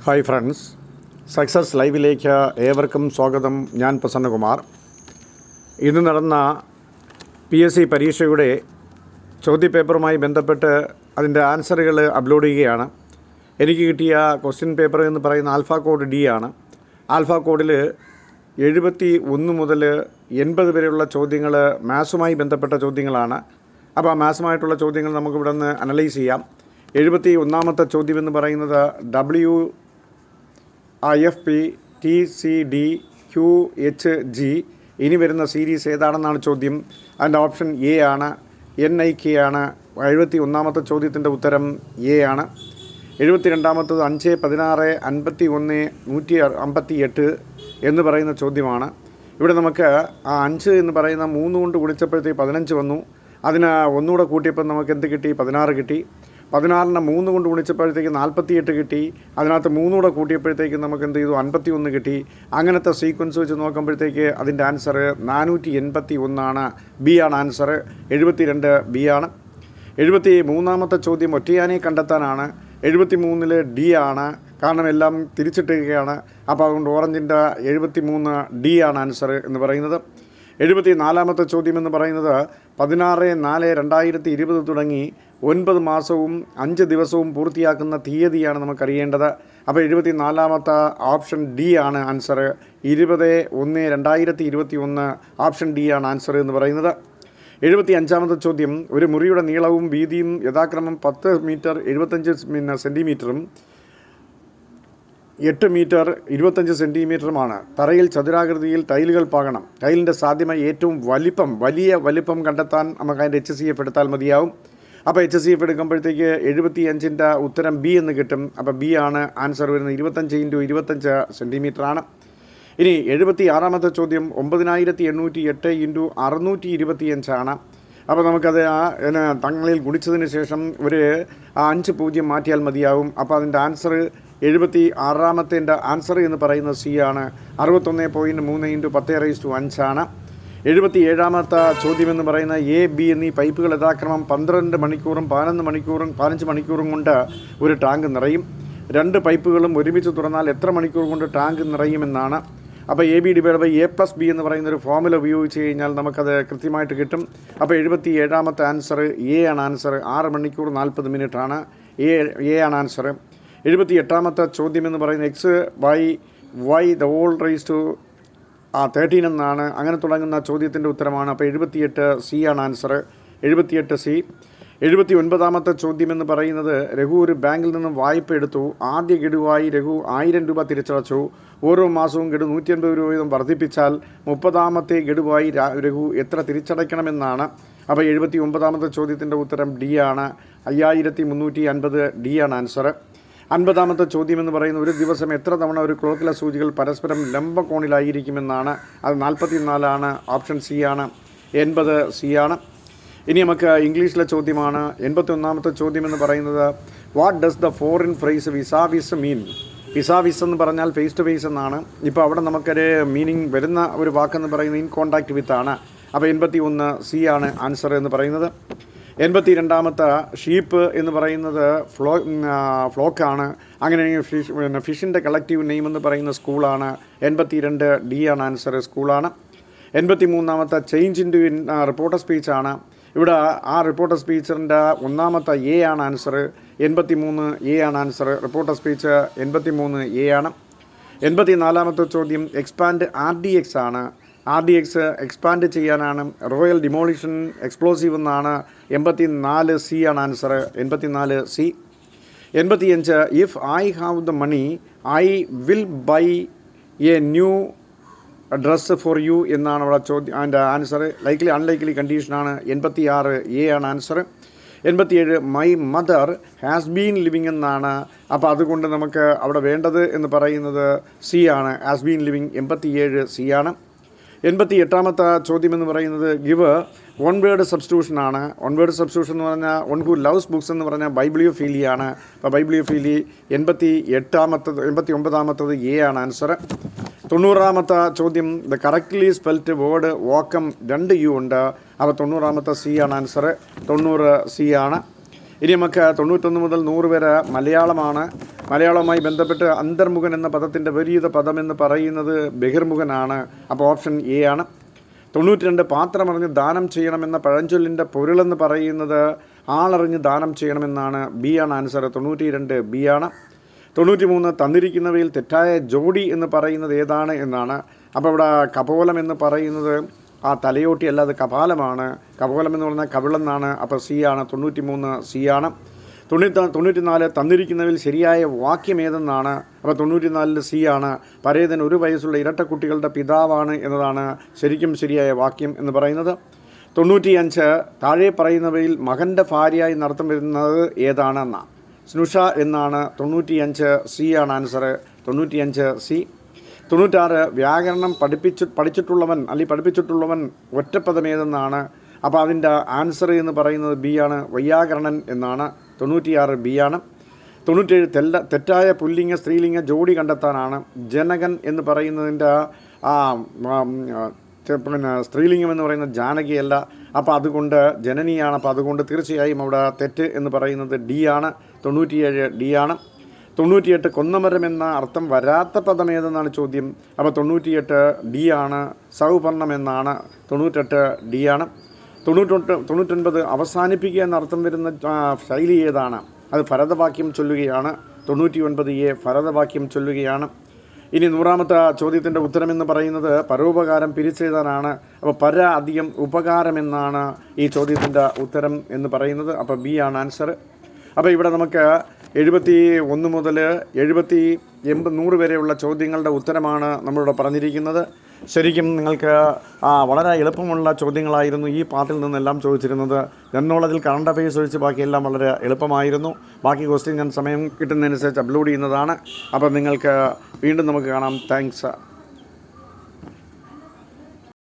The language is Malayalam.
ഹായ് ഫ്രണ്ട്സ്, സക്സസ് ലൈവിലേക്ക് ഏവർക്കും സ്വാഗതം. ഞാൻ പ്രസന്നകുമാർ. ഇന്ന് നടന്ന PSC പരീക്ഷയുടെ ചോദ്യപേപ്പറുമായി ബന്ധപ്പെട്ട് അതിൻ്റെ ആൻസറുകൾ അപ്ലോഡ് ചെയ്യുകയാണ്. എനിക്ക് കിട്ടിയ ക്വസ്റ്റ്യൻ പേപ്പർ എന്ന് പറയുന്ന ആൽഫ കോഡ് D ആണ്. ആൽഫ കോഡിൽ 71 മുതൽ 80 വരെയുള്ള ചോദ്യങ്ങൾ മാത്സുമായി ബന്ധപ്പെട്ട ചോദ്യങ്ങളാണ്. അപ്പോൾ ആ മാത്സുമായിട്ടുള്ള ചോദ്യങ്ങൾ നമുക്കിവിടെ നിന്ന് അനലൈസ് ചെയ്യാം. 71ാമത്തെ ചോദ്യം എന്ന് പറയുന്നത് WIFP TCD QHG ഇനി വരുന്ന സീരീസ് ഏതാണെന്നാണ് ചോദ്യം. അതിൻ്റെ ഓപ്ഷൻ A ആണ്, NIK ആണ്. 71ാമത്തെ ചോദ്യത്തിൻ്റെ ഉത്തരം A ആണ്. 72ാമത്തത് 5, 16, 51, 158 എന്ന് പറയുന്ന ചോദ്യമാണ്. ഇവിടെ നമുക്ക് ആ 5 എന്ന് പറയുന്ന 3 കൊണ്ട് ഗുണിച്ചപ്പോഴത്തേക്ക് 15 വന്നു. അതിന് ഒന്നുകൂടെ കൂട്ടിയപ്പോൾ നമുക്ക് എന്ത് കിട്ടി? 16 കിട്ടി. 16നെ 3 കൊണ്ട് ഗുണിച്ചപ്പോഴത്തേക്ക് 48 കിട്ടി. അതിനകത്ത് 3 കൂടെ കൂട്ടിയപ്പോഴത്തേക്ക് നമുക്ക് എന്ത് ചെയ്തു? 51 കിട്ടി. അങ്ങനത്തെ സീക്വൻസ് വെച്ച് നോക്കുമ്പോഴത്തേക്ക് അതിൻ്റെ ആൻസർ 481 B ആണ് ആൻസർ. 72 B ആണ്. 73ാമത്തെ ചോദ്യം ഒറ്റയാനെ കണ്ടെത്താനാണ്. 73ൽ D ആണ്, കാരണം എല്ലാം തിരിച്ചിട്ടുകയാണ്. അപ്പോൾ അതുകൊണ്ട് ഓറഞ്ചിൻ്റെ 73 D ആണ് ആൻസർ എന്ന് പറയുന്നത്. 74ാമത്തെ ചോദ്യം എന്ന് പറയുന്നത് 16/4/2020 തുടങ്ങി 9 മാസവും 5 ദിവസവും പൂർത്തിയാക്കുന്ന തീയതിയാണ് നമുക്കറിയേണ്ടത്. അപ്പോൾ 74ാമത്തെ ഓപ്ഷൻ D ആണ് ആൻസർ. 20/1/2021 ഓപ്ഷൻ D ആണ് ആൻസർ എന്ന് പറയുന്നത്. 75ാമത്തെ ചോദ്യം ഒരു മുറിയുടെ നീളവും വീതിയും യഥാക്രമം 10 മീറ്റർ 75 സെൻറ്റിമീറ്ററും 8 മീറ്റർ 25 സെൻറ്റിമീറ്ററുമാണ്. തറയിൽ ചതുരാകൃതിയിൽ ടൈലുകൾ പാകണം. ടൈലിൻ്റെ സാധ്യമായ ഏറ്റവും വലിയ വലിപ്പം കണ്ടെത്താൻ നമുക്ക് അതിൻ്റെ HCF എടുത്താൽ മതിയാവും. അപ്പോൾ HCF എടുക്കുമ്പോഴത്തേക്ക് 75ൻ്റെ ഉത്തരം B എന്ന് കിട്ടും. അപ്പോൾ B ആണ് ആൻസർ വരുന്നത്. 25 × 25 സെൻറ്റിമീറ്ററാണ്. ഇനി 76ാമത്തെ ചോദ്യം 9808 × 625 ആണ്. അപ്പോൾ നമുക്കത് തങ്ങളിൽ ഗുണിച്ചതിന് ശേഷം ഒരു 5 0 മാറ്റിയാൽ മതിയാവും. അപ്പോൾ അതിൻ്റെ ആൻസർ 76ാമത്തേൻ്റെ ആൻസർ എന്ന് പറയുന്നത് C ആണ്. 61.3 × 10⁵5 ആണ്. 77ാമത്തെ ചോദ്യം എന്ന് പറയുന്ന A, B എന്നീ പൈപ്പുകൾ യഥാക്രമം 12 മണിക്കൂറും 15 മണിക്കൂറും കൊണ്ട് ഒരു ടാങ്ക് നിറയും. 2 പൈപ്പുകളും ഒരുമിച്ച് തുറന്നാൽ എത്ര മണിക്കൂർ കൊണ്ട് ടാങ്ക് നിറയുമെന്നാണ്. അപ്പോൾ AB / A+B എന്ന് പറയുന്നൊരു ഫോമുല ഉപയോഗിച്ച് കഴിഞ്ഞാൽ നമുക്കത് കൃത്യമായിട്ട് കിട്ടും. അപ്പോൾ 77ാമത്തെ ആൻസർ A ആണ് ആൻസർ. 6 മണിക്കൂർ 40 മിനിറ്റാണ്. A ആണ് ആൻസർ. 78ാമത്തെ ചോദ്യം എന്ന് പറയുന്നത് X by Y the whole raised to 13 എന്നാണ്. അങ്ങനെ തുടങ്ങുന്ന ചോദ്യത്തിൻ്റെ ഉത്തരമാണ്. അപ്പോൾ 78 C ആണ് ആൻസർ. 78 C. 79ാമത്തെ ചോദ്യം എന്ന് പറയുന്നത് രഘു ഒരു ബാങ്കിൽ നിന്നും വായ്പ എടുത്തു. ആദ്യ ഗഡുവായി രഘു 1000 രൂപ തിരിച്ചടച്ചു. ഓരോ മാസവും ഗഡു 150 രൂപ വീതം വർദ്ധിപ്പിച്ചാൽ 30ാമത്തെ ഗഡുവായി രഘു എത്ര തിരിച്ചടയ്ക്കണമെന്നാണ്. അപ്പോൾ 79ാമത്തെ ചോദ്യത്തിൻ്റെ ഉത്തരം D ആണ്. 5350 D ആണ് ആൻസർ. 50ാമത്തെ ചോദ്യം എന്ന് പറയുന്നത് ഒരു ദിവസം എത്ര തവണ ഒരു ക്ലോക്കിലെ സൂചികൾ പരസ്പരം ലംബകോണിലായിരിക്കുമെന്നാണ്. അത് 44 ആണ്. ഓപ്ഷൻ C ആണ്. 80 C ആണ്. ഇനി നമുക്ക് ഇംഗ്ലീഷിലെ ചോദ്യമാണ്. 81ാമത്തെ ചോദ്യം എന്ന് പറയുന്നത് what does the foreign phrase vis a vis mean? Vis a vis എന്ന് പറഞ്ഞാൽ ഫേസ് ടു ഫേസ് എന്നാണ്. ഇപ്പോൾ അവിടെ നമുക്കൊരു മീനിങ് വരുന്ന ഒരു വാക്കെന്ന് പറയുന്നത് ഇൻ കോണ്ടാക്ട് വിത്ത് ആണ്. അപ്പോൾ 81 C ആണ് ആൻസർ എന്ന് പറയുന്നത്. 82ാമത്തെ ഷീപ്പ് എന്ന് പറയുന്നത് ഫ്ലോക്കാണ്. അങ്ങനെയാണെങ്കിൽ ഫിഷിൻ്റെ കളക്റ്റീവ് നെയിം എന്ന് പറയുന്ന സ്കൂളാണ്. 82 D ആണ് ആൻസർ. സ്കൂളാണ്. 83ാമത്തെ ചേഞ്ച് ഇൻ ടു റിപ്പോർട്ടർ സ്പീച്ചാണ്. ഇവിടെ ആ റിപ്പോർട്ടർ സ്പീച്ചറിൻ്റെ 1ാമത്തെ A ആണ് ആൻസർ. 83 A ആണ് ആൻസർ. റിപ്പോർട്ടർ സ്പീച്ച് 83 A ആണ്. 84ാമത്തെ ചോദ്യം എക്സ്പാൻഡ് RDX ആണ്. RDX എക്സ്പാൻഡ് ചെയ്യാനാണ്. റോയൽ ഡിമോളിഷൻ എക്സ്പ്ലോസീവ് എന്നാണ്. 84 C ആണ് answer. 84 C. 85 if I have the money I will buy a new dress for you എന്നാണ് അവിടെ ചോദ്യം. അതിൻ്റെ ആൻസർ ലൈക്ലി അൺലൈക്ലി കണ്ടീഷനാണ്. 86 A ആണ് answer. 87 my mother has been living എന്നാണ്. അപ്പോൾ അതുകൊണ്ട് നമുക്ക് അവിടെ വേണ്ടത് എന്ന് പറയുന്നത് C ആണ്. Has been living. 87 C ആണ്. 88ാമത്തെ ചോദ്യം എന്ന് പറയുന്നത് ഗിവ് വൺ വേർഡ് സബ്സ്റ്റിറ്റ്യൂഷനാണ്. വൺ വേർഡ് സബ്സ്റ്റിറ്റ്യൂഷൻ എന്ന് പറഞ്ഞാൽ വൺ ഹു ലവ്സ് ബുക്സ് എന്ന് പറഞ്ഞാൽ ബൈബിളിയോഫീലിയാണ്. അപ്പോൾ ബൈബിളിയോഫീലി 89ാമത്തത് A ആണ് ആൻസർ. 90ാമത്തെ ചോദ്യം the correctly spelt word vacuum 2 U ഉണ്ട്. അപ്പോൾ 90ാമത്തെ C ആണ് ആൻസർ. 90 C ആണ്. ഇനി നമുക്ക് 91 മുതൽ 100 വരെ മലയാളമാണ്. മലയാളവുമായി ബന്ധപ്പെട്ട് അന്തർമുഖൻ എന്ന പദത്തിൻ്റെ വിപരീത പദമെന്ന് പറയുന്നത് ബഹിർമുഖനാണ്. അപ്പോൾ ഓപ്ഷൻ എ ആണ്. 92 പാത്രമറിഞ്ഞ് ദാനം ചെയ്യണമെന്ന പഴഞ്ചൊല്ലിൻ്റെ പൊരുളെന്ന് പറയുന്നത് ആളറിഞ്ഞ് ദാനം ചെയ്യണമെന്നാണ്. ബി ആണ് ആൻസർ. 92 ബി ആണ്. 93 തന്നിരിക്കുന്നവയിൽ തെറ്റായ ജോഡി എന്ന് പറയുന്നത് ഏതാണ് എന്നാണ്. അപ്പോൾ ഇവിടെ കപോലം എന്ന് പറയുന്നത് ആ തലയോട്ടി അല്ല, അത് കപാലമാണ്. കപോലം എന്ന് പറഞ്ഞാൽ കവിളെന്നാണ്. അപ്പോൾ സി ആണ്. 93 സി ആണ്. 94 തന്നിരിക്കുന്നതിൽ ശരിയായ വാക്യം ഏതെന്നാണ്. അപ്പോൾ 94 സി ആണ്. പരേതൻ 1 വയസ്സുള്ള ഇരട്ടക്കുട്ടികളുടെ പിതാവാണ് എന്നതാണ് ശരിക്കും ശരിയായ വാക്യം എന്ന് പറയുന്നത്. 95 താഴെ പറയുന്നവയിൽ മകൻ്റെ ഭാര്യയായി നടത്തം വരുന്നത് ഏതാണെന്നാണ്. സ്നുഷ എന്നാണ്. 95 സി ആണ് ആൻസർ. 95 സി. 96 വ്യാകരണം പഠിച്ചിട്ടുള്ളവൻ അല്ലെങ്കിൽ പഠിപ്പിച്ചിട്ടുള്ളവൻ ഒറ്റപ്പദം ഏതെന്നാണ്. അപ്പോൾ അതിൻ്റെ ആൻസർ എന്ന് പറയുന്നത് ബി ആണ്. വൈയാകരണൻ എന്നാണ്. 96 ബി ആണ്. 97 തെറ്റായ പുല്ലിംഗ സ്ത്രീലിംഗ ജോഡി കണ്ടെത്താനാണ്. ജനകൻ എന്ന് പറയുന്നതിൻ്റെ പിന്നെ സ്ത്രീലിംഗം എന്ന് പറയുന്നത് ജാനകിയല്ല. അപ്പോൾ അതുകൊണ്ട് ജനനിയാണ്. അപ്പോൾ അതുകൊണ്ട് തീർച്ചയായും അവിടെ തെറ്റ് എന്ന് പറയുന്നത് ഡി ആണ്. 97 ഡി ആണ്. 98 കൊന്നമരം എന്ന അർത്ഥം വരാത്ത പദം ഏതെന്നാണ് ചോദ്യം. അപ്പോൾ 98 ഡി ആണ്. സൗപർണം എന്നാണ്. 98 ഡി ആണ്. 99 അവസാനിപ്പിക്കുക എന്നർത്ഥം വരുന്ന ശൈലി ഏതാണ്. അത് ഭരതവാക്യം ചൊല്ലുകയാണ്. 99 എ ഭരതവാക്യം ചൊല്ലുകയാണ്. ഇനി 100ാമത്തെ ചോദ്യത്തിൻ്റെ ഉത്തരമെന്ന് പറയുന്നത് പരോപകാരം പിരിച്ചെഴുതാനാണ്. അപ്പോൾ പര അധികം ഉപകാരം എന്നാണ് ഈ ചോദ്യത്തിൻ്റെ ഉത്തരം എന്ന് പറയുന്നത്. അപ്പോൾ ബി ആണ് ആൻസർ. അപ്പോൾ ഇവിടെ നമുക്ക് 71 മുതൽ 100 വരെയുള്ള ചോദ്യങ്ങളുടെ ഉത്തരമാണ് നമ്മളിവിടെ പറഞ്ഞിരിക്കുന്നത്. ശരിക്കും നിങ്ങൾക്ക് വളരെ എളുപ്പമുള്ള ചോദ്യങ്ങളായിരുന്നു ഈ പാർട്ടിൽ നിന്നെല്ലാം ചോദിച്ചിരുന്നത്. ജനറൽ കറണ്ട് അഫയേഴ്സ് ഒഴിച്ച് ബാക്കിയെല്ലാം വളരെ എളുപ്പമായിരുന്നു. ബാക്കി ക്വസ്റ്റ്യൻ ഞാൻ സമയം കിട്ടുന്നതനുസരിച്ച് അപ്ലോഡ് ചെയ്യുന്നതാണ്. അപ്പോൾ നിങ്ങൾക്ക് വീണ്ടും നമുക്ക് കാണാം. താങ്ക്സ്.